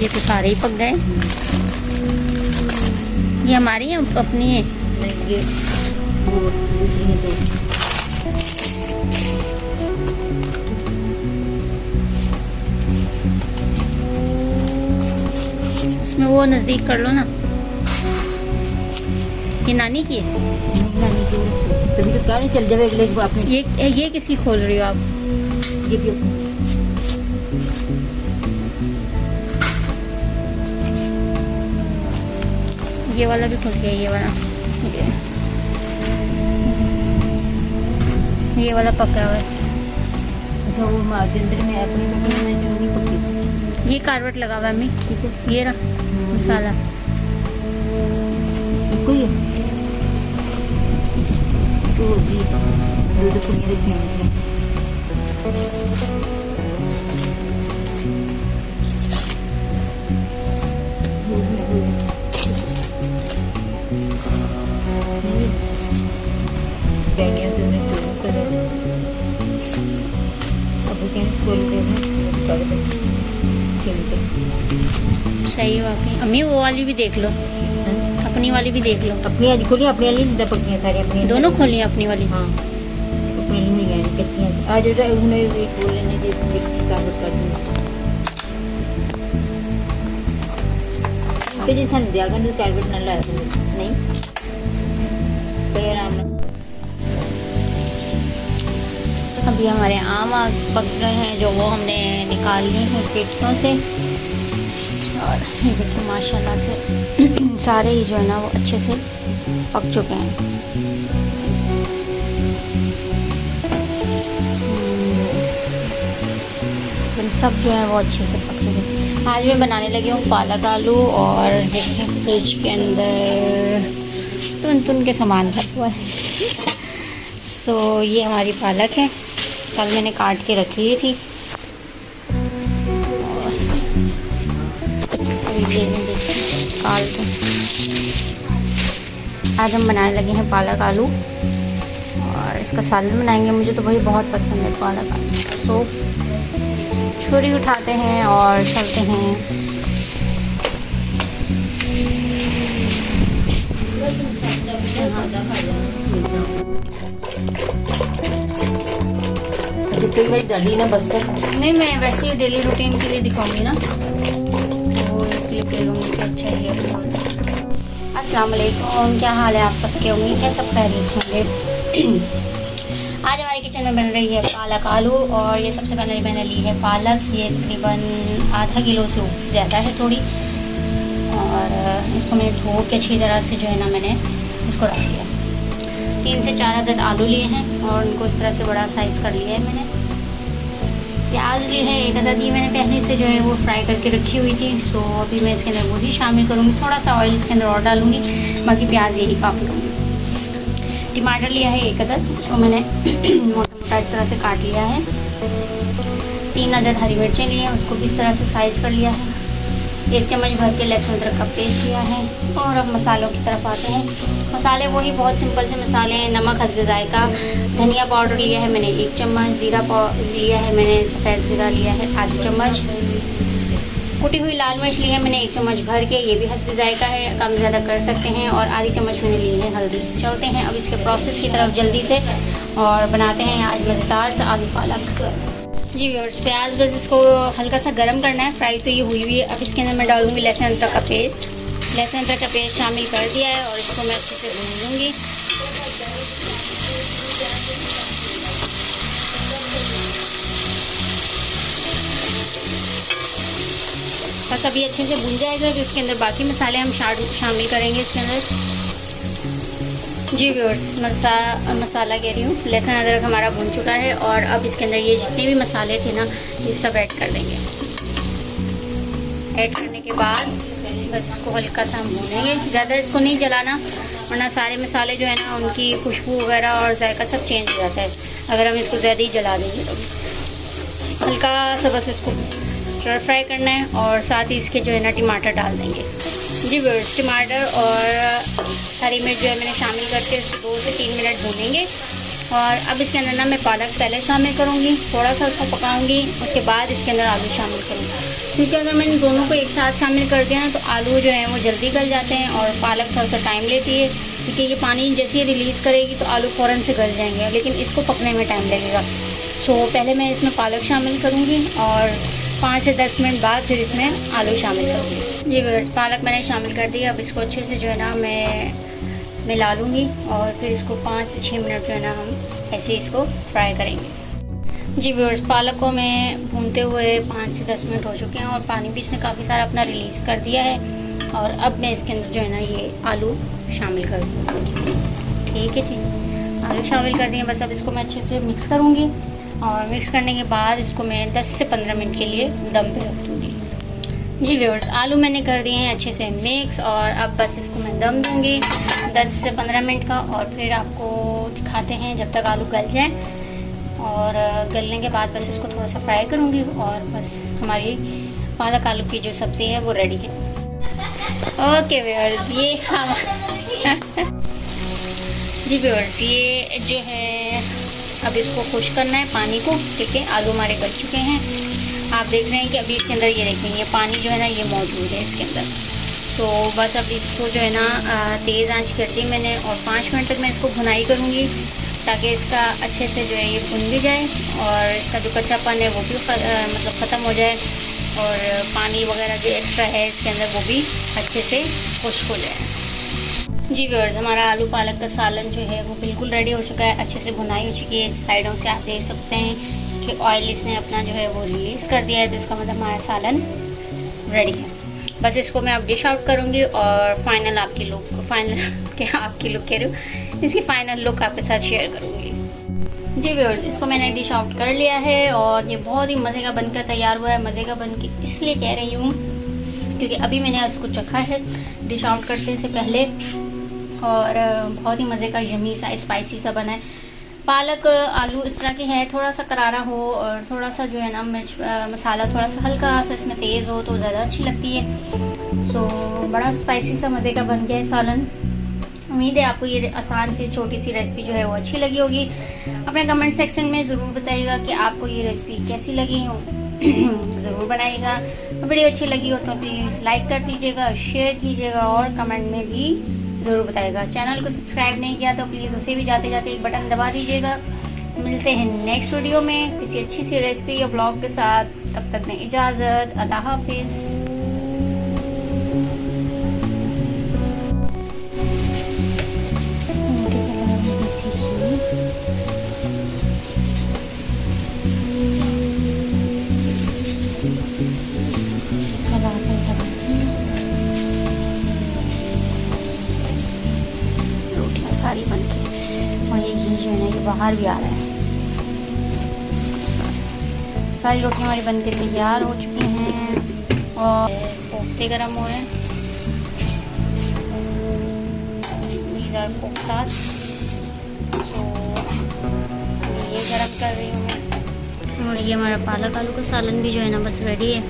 ये तो सारे ही पक गए। ये हमारी है अपनी है? नहीं, ये वो दूसरी है तो। उसमें वो नज़दीक कर लो ना। ये नानी की है? नानी की तभी तो कह रहे चल जावे अगले को आपने। ये किसकी खोल रही हो आप? ये भी ये वाला भी खुल गया, ये वाला ये वाला पका हुआ है। अच्छा वो अंदर में अपनी में जो नहीं पकी। ये कारवट लगा हुआ है अम्मी, ठीक है। ये रहा मसाला। कोई है तो जी दूध को मेरे पीने सही वाकई। अम्मी वो वाली भी देख लो, अपनी वाली भी देख लो। अपनी वाली खोली, अपनी वाली नहीं पकी सारी अपनी दोनों खोली अपनी वाली। हाँ अपनी वाली मिल गई कच्ची आज उन्हें एक बोल लेने जो काम कर दूँ तो जैसा नहीं दिया कर कैलकुलेट ना ला नहीं तो आराम। अभी हमारे आम पक गए हैं जो वो हमने निकाल लिए हैं पेटियों से। और ये देखिए माशाल्लाह से सारे ही जो है ना वो अच्छे से पक चुके हैं। सब जो है वो अच्छे से पक चुके हैं। आज मैं बनाने लगी हूँ पालक आलू और देखिए फ्रिज के अंदर टुन के सामान भरा हुआ है। सो ये हमारी पालक है, कल मैंने काट के रखी थी। ये देखिए काल के आज हम बनाने लगे हैं पालक आलू और इसका सालन बनाएंगे। मुझे तो वही बहुत पसंद है पालक आलू। सो छुरी उठाते हैं और चलते हैं। कई बार डाली ना बस कर नहीं, मैं वैसे ही डेली रूटीन के लिए दिखाऊंगी ना, तो एक क्लिप ले लूँगी कि अच्छा ही है। अस्सलाम वालेकुम, क्या हाल है आप सबके? उम्मीद है सब खैरियत से होंगे। आज हमारे किचन में बन रही है पालक आलू और ये सबसे पहले मैंने ली है पालक। ये तकरीबन आधा किलो से ज़्यादा है थोड़ी। और इसको मैंने धो के अच्छी तरह से जो है ना मैंने इसको रख लिया। 3 से 4 अदद आलू लिए हैं और उनको इस तरह से बड़ा साइज़ कर लिया है मैंने। प्याज ली है 1 अदद, ये मैंने पहले से जो है वो फ्राई करके रखी हुई थी। सो अभी मैं इसके अंदर वो भी शामिल करूँगी। थोड़ा सा ऑयल इसके अंदर और डालूँगी, बाकी प्याज यही काफ़ी लूँगी। टमाटर लिया है 1 अदद, उसको मैंने मोटा मोटा इस तरह से काट लिया है। 3 अदद हरी मिर्चें लिए हैं, उसको भी इस तरह से साइज़ कर लिया है। 1 चम्मच भर के लहसुन अदरक का पेस्ट लिया है। और अब मसालों की तरफ आते हैं। मसाले वही बहुत सिंपल से मसाले हैं। नमक हस्बे जायका, धनिया पाउडर लिया है मैंने 1 चम्मच, ज़ीरा लिया है मैंने, सफ़ेद ज़ीरा लिया है आधी चम्मच, कुटी हुई लाल मिर्च ली है मैंने 1 चम्मच भर के, ये भी हस्बे जायका है, कम ज़्यादा कर सकते हैं। और आधी चम्मच मैंने ली है हल्दी। चलते हैं अब इसके प्रोसेस की तरफ जल्दी से और बनाते हैं आज मज़ेदार सा आलू पालक। जी व्यूअर्स, प्याज बस इसको हल्का सा गर्म करना है, फ्राई तो ये हुई हुई है। अब इसके अंदर मैं डालूँगी लहसुन अदरक का पेस्ट। लहसुन अदरक का पेस्ट शामिल कर दिया है और इसको मैं अच्छे से भून लूँगी। बस अभी अच्छे से भून जाएगा तो इसके अंदर बाकी मसाले हम शामिल करेंगे इसके अंदर। जी व्यूअर्स, मसाला कह रही हूँ, लहसुन अदरक हमारा भून चुका है और अब इसके अंदर ये जितने भी मसाले थे ना ये सब ऐड कर देंगे। ऐड करने के बाद बस इसको हल्का सा हम भूनेंगे, ज़्यादा इसको नहीं जलाना वरना सारे मसाले जो है ना उनकी खुशबू वगैरह और जायका सब चेंज हो जाता है अगर हम इसको ज़्यादा ही जला देंगे। तो हल्का सा बस इसको स्टर फ्राई करना है और साथ ही इसके जो है ना टमाटर डाल देंगे। जी व्यूअर्स, टमाटर और हरी मिर्च जो है मैंने शामिल करके इसको 2 से 3 मिनट भूनेंगे और अब इसके अंदर ना मैं पालक पहले शामिल करूँगी, थोड़ा सा उसको पकाऊंगी, उसके बाद इसके अंदर आलू शामिल करूँगी। क्योंकि अगर मैंने दोनों को एक साथ शामिल कर दिया ना तो आलू जो है वो जल्दी गल जाते हैं और पालक थोड़ा सा टाइम लेती है, क्योंकि ये पानी जैसे ही रिलीज़ करेगी तो आलू फ़ौरन से गल जाएंगे, लेकिन इसको पकने में टाइम लगेगा। तो पहले मैं इसमें पालक शामिल करूँगी और 5 से 10 मिनट बाद फिर इसमें आलू शामिल करूँगी। जी व्यूअर्स, पालक मैंने शामिल कर दिया। अब इसको अच्छे से जो है ना मैं मिला लूँगी और फिर इसको 5 से 6 मिनट जो है ना हम ऐसे इसको फ्राई करेंगे। जी व्यूअर्स, पालक को मैं भूनते हुए 5 से 10 मिनट हो चुके हैं और पानी भी इसने काफ़ी सारा अपना रिलीज़ कर दिया है। और अब मैं इसके अंदर जो है ना ये आलू शामिल कर दूँगी। ठीक है जी, आलू शामिल कर दिए। बस अब इसको मैं अच्छे से मिक्स करूँगी और मिक्स करने के बाद इसको मैं 10 से 15 मिनट के लिए दम पे रख दूँगी। जी व्यूअर्स, आलू मैंने कर दिए हैं अच्छे से मिक्स और अब बस इसको मैं दम दूँगी 10 से 15 मिनट का और फिर आपको दिखाते हैं जब तक आलू गल जाए। और गलने के बाद बस इसको थोड़ा सा फ्राई करूँगी और बस हमारी पालक आलू की जो सब्ज़ी है वो रेडी है। ओके व्यूअर्स, ये हम जी व्यूअर्स, ये जो है अब इसको खुश करना है पानी को। ठीक है, आलू हमारे गल चुके हैं। आप देख रहे हैं कि अभी इसके अंदर ये देखेंगे ये पानी जो है ना ये मौजूद है इसके अंदर। तो बस अब इसको जो है ना तेज़ आंच कर दी मैंने और 5 मिनट तक मैं इसको भुनाई करूँगी ताकि इसका अच्छे से जो है ये भुन भी जाए और इसका जो कच्चापन है वो भी मतलब ख़त्म हो जाए और पानी वगैरह जो एक्स्ट्रा है इसके अंदर वो भी अच्छे से खुश्क हो जाए। जी व्यूअर्स, हमारा आलू पालक का सालन जो है वो बिल्कुल रेडी हो चुका है, अच्छे से भुनाई हो चुकी है। साइडों से आप देख सकते हैं कि ऑयल इसने अपना जो है वो रिलीज़ कर दिया है, तो इसका मतलब हमारा सालन रेडी है। बस इसको मैं अब डिश आउट करूँगी और फाइनल आपकी लुक कह रही हूँ, इसकी फाइनल लुक आपके साथ शेयर करूँगी। जी व्यूअर्स, इसको मैंने डिश आउट कर लिया है और ये बहुत ही मज़े का बनकर तैयार हुआ है। मज़े का बन के इसलिए कह रही हूँ क्योंकि अभी मैंने इसको चखा है डिश आउट करने से पहले और बहुत ही मज़े का यमी सा स्पाइसी सा बना है। पालक आलू इस तरह के है, थोड़ा सा करारा हो और थोड़ा सा जो है ना मिर्च मसाला थोड़ा सा हल्का सा इसमें तेज़ हो तो ज़्यादा अच्छी लगती है। सो बड़ा स्पाइसी सा मज़े का बन गया है सालन। उम्मीद है आपको ये आसान सी छोटी सी रेसिपी जो है वो अच्छी लगी होगी। अपने कमेंट सेक्शन में ज़रूर बताइएगा कि आपको ये रेसिपी कैसी लगी हो। ज़रूर बनाइएगा। वीडियो अच्छी लगी हो तो प्लीज़ लाइक कर दीजिएगा, शेयर कीजिएगा और कमेंट में भी ज़रूर बताइएगा। चैनल को सब्सक्राइब नहीं किया तो प्लीज़ उसे भी जाते जाते एक बटन दबा दीजिएगा। मिलते हैं नेक्स्ट वीडियो में किसी अच्छी सी रेसिपी या ब्लॉग के साथ। तब तक में इजाज़त, अल्लाह हाफिज़। सारी बन के और ये घी जो है ना ये बाहर भी आ रहा है। सारी रोटियां हमारी बन के तैयार हो चुकी हैं और कोफ्ते गरम हो रहे हैं। These are कोफ्तास। तो ये गरम कर रही हूँ मैं और ये हमारा पालक आलू का सालन भी जो है ना बस रेडी है।